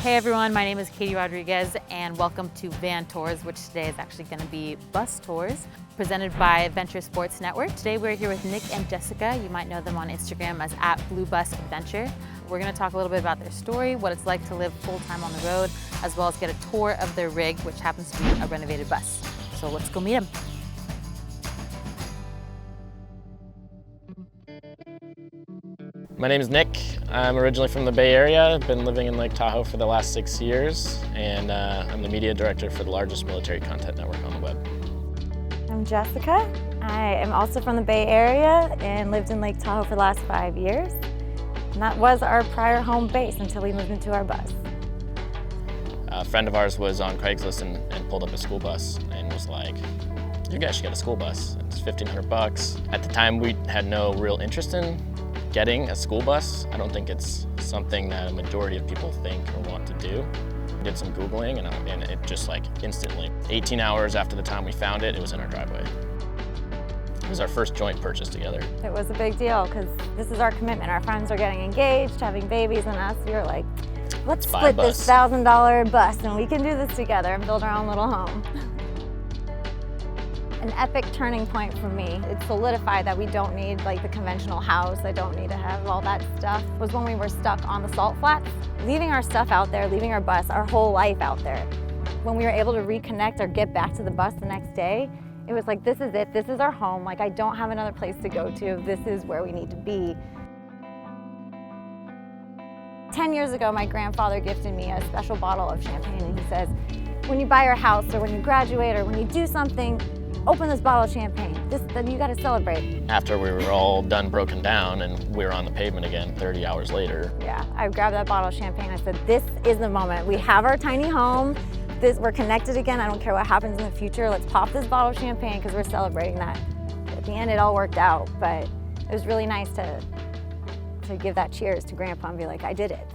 Hey everyone, my name is Katie Rodriguez and welcome to Van Tours, which today is actually going to be bus tours presented by Venture Sports Network. Today we're here with Nick and Jessica. You might know them on Instagram as @BlueBusAdventure. We're going to talk a little bit about their story, what it's like to live full-time on the road, as well as get a tour of their rig, which happens to be a renovated bus. So let's go meet them. My name is Nick. I'm originally from the Bay Area. I've been living in Lake Tahoe for the last 6 years, and I'm the media director for the largest military content network on the web. I'm Jessica. I am also from the Bay Area and lived in Lake Tahoe for the last 5 years. And that was our prior home base until we moved into our bus. A friend of ours was on Craigslist and pulled up a school bus and was like, "You guys should get a school bus. It's $1,500. At the time, we had no real interest in getting a school bus. I don't think it's something that a majority of people think or want to do. We did some Googling and it just like instantly, 18 hours after the time we found it, it was in our driveway. It was our first joint purchase together. It was a big deal because this is our commitment. Our friends are getting engaged, having babies, and us, we were like, let's split this $1,000 bus and we can do this together and build our own little home. An epic turning point for me. It solidified that we don't need like the conventional house. I don't need to have all that stuff. Was when we were stuck on the salt flats, leaving our stuff out there, leaving our bus, our whole life out there. When we were able to reconnect or get back to the bus the next day, it was like, this is it, this is our home. Like, I don't have another place to go to. This is where we need to be. 10 years ago, my grandfather gifted me a special bottle of champagne, and he says, when you buy your house or when you graduate or when you do something, open this bottle of champagne. Then you gotta celebrate. After we were all done broken down and we were on the pavement again 30 hours later. Yeah, I grabbed that bottle of champagne. I said, this is the moment. We have our tiny home. We're connected again. I don't care what happens in the future. Let's pop this bottle of champagne because we're celebrating that. At the end, it all worked out, but it was really nice to give that cheers to Grandpa and be like, I did it.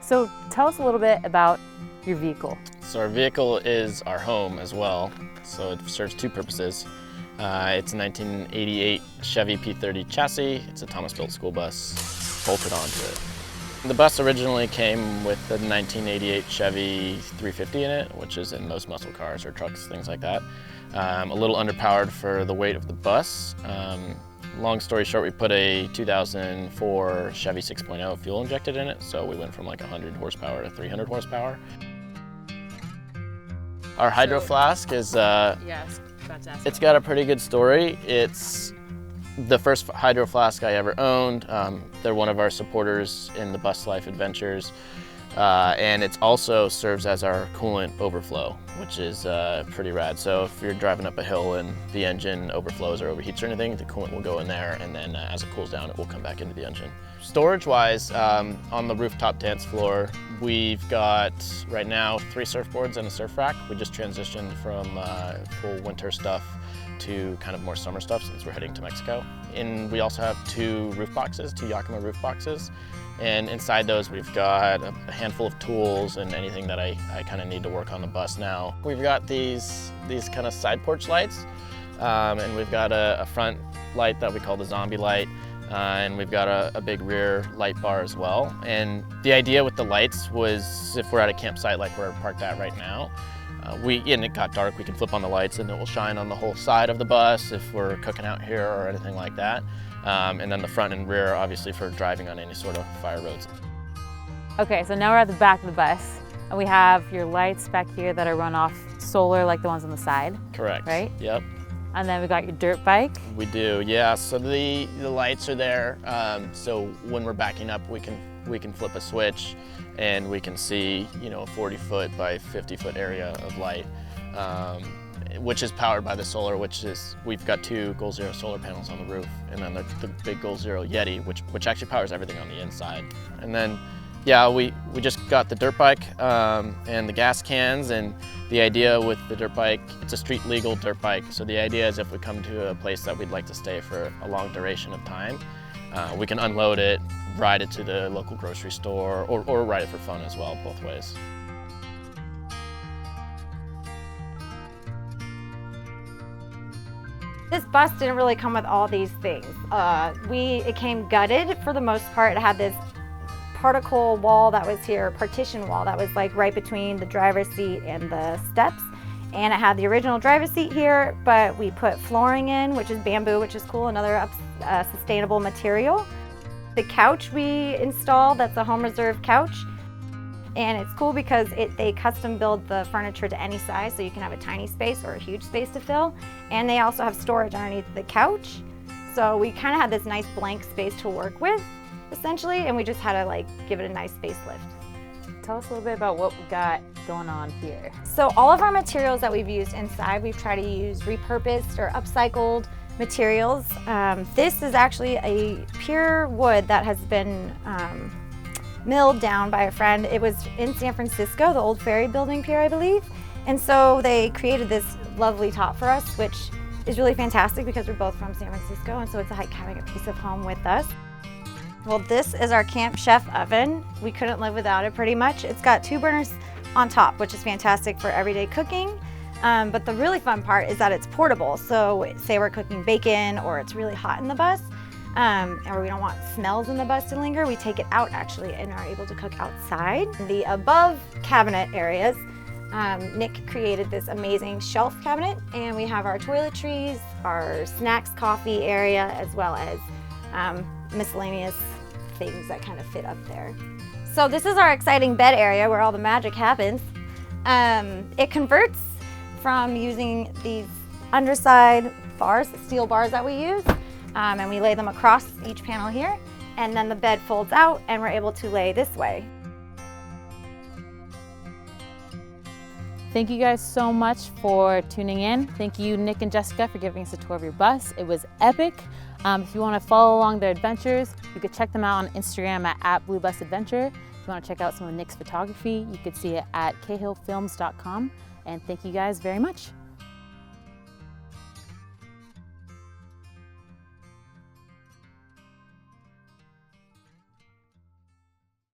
So tell us a little bit about your vehicle. So our vehicle is our home as well, so it serves two purposes. It's a 1988 Chevy P30 chassis. It's a Thomas-built school bus bolted onto it. The bus originally came with the 1988 Chevy 350 in it, which is in most muscle cars or trucks, things like that. A little underpowered for the weight of the bus. Long story short, we put a 2004 Chevy 6.0 fuel injected in it, so we went from like 100 horsepower to 300 horsepower. Our hydro flask is, it's got a pretty good story. It's the first hydro flask I ever owned. They're one of our supporters in the Bus Life Adventures. And it also serves as our coolant overflow, which is pretty rad. So if you're driving up a hill and the engine overflows or overheats or anything, the coolant will go in there, and then as it cools down, it will come back into the engine. Storage-wise, on the rooftop dance floor, we've got, right now, 3 surfboards and a surf rack. We just transitioned from full winter stuff to kind of more summer stuff since we're heading to Mexico. And we also have 2 roof boxes, 2 Yakima roof boxes. And inside those, we've got a handful of tools and anything that I kind of need to work on the bus now. We've got these kind of side porch lights, and we've got a front light that we call the zombie light, and we've got a big rear light bar as well. And the idea with the lights was if we're at a campsite like we're parked at right now, and it got dark, we can flip on the lights and it will shine on the whole side of the bus if we're cooking out here or anything like that. And then the front and rear, obviously, for driving on any sort of fire roads. Okay, so now we're at the back of the bus, and we have your lights back here that are run off solar, like the ones on the side. Correct. Right? Yep. And then we got your dirt bike. We do, yeah. So the lights are there. So when we're backing up, we can flip a switch, and we can see, a 40-foot by 50-foot area of light. Which is powered by the solar, we've got 2 Goal Zero solar panels on the roof, and then the big Goal Zero Yeti, which actually powers everything on the inside. And then, yeah, we just got the dirt bike and the gas cans, and the idea with the dirt bike, it's a street legal dirt bike, so the idea is if we come to a place that we'd like to stay for a long duration of time, we can unload it, ride it to the local grocery store, or ride it for fun as well, both ways. This bus didn't really come with all these things. It came gutted for the most part. It had this particle wall that was here, partition wall that was like right between the driver's seat and the steps. And it had the original driver's seat here, but we put flooring in, which is bamboo, which is cool, another sustainable material. The couch we installed, that's a home reserve couch. And it's cool because they custom build the furniture to any size, so you can have a tiny space or a huge space to fill. And they also have storage underneath the couch. So we kind of had this nice blank space to work with, essentially, and we just had to like give it a nice facelift. Tell us a little bit about what we got going on here. So all of our materials that we've used inside, we've tried to use repurposed or upcycled materials. This is actually a pure wood that has been milled down by a friend. It was in San Francisco, the old ferry building pier, I believe. And so they created this lovely top for us, which is really fantastic because we're both from San Francisco, and so it's like having a piece of home with us. Well, this is our Camp Chef oven. We couldn't live without it pretty much. It's got 2 burners on top, which is fantastic for everyday cooking. But the really fun part is that it's portable. So say we're cooking bacon or it's really hot in the bus, or we don't want smells in the bus to linger, we take it out actually and are able to cook outside. The above cabinet areas, Nick created this amazing shelf cabinet, and we have our toiletries, our snacks, coffee area, as well as miscellaneous things that kind of fit up there. So this is our exciting bed area where all the magic happens. It converts from using these underside bars, steel bars that we use, and we lay them across each panel here, and then the bed folds out and we're able to lay this way. Thank you guys so much for tuning in. Thank you, Nick and Jessica, for giving us a tour of your bus. It was epic. If you want to follow along their adventures, you could check them out on Instagram at @BlueBusAdventure. If you want to check out some of Nick's photography, you could see it at cahillfilms.com. And thank you guys very much.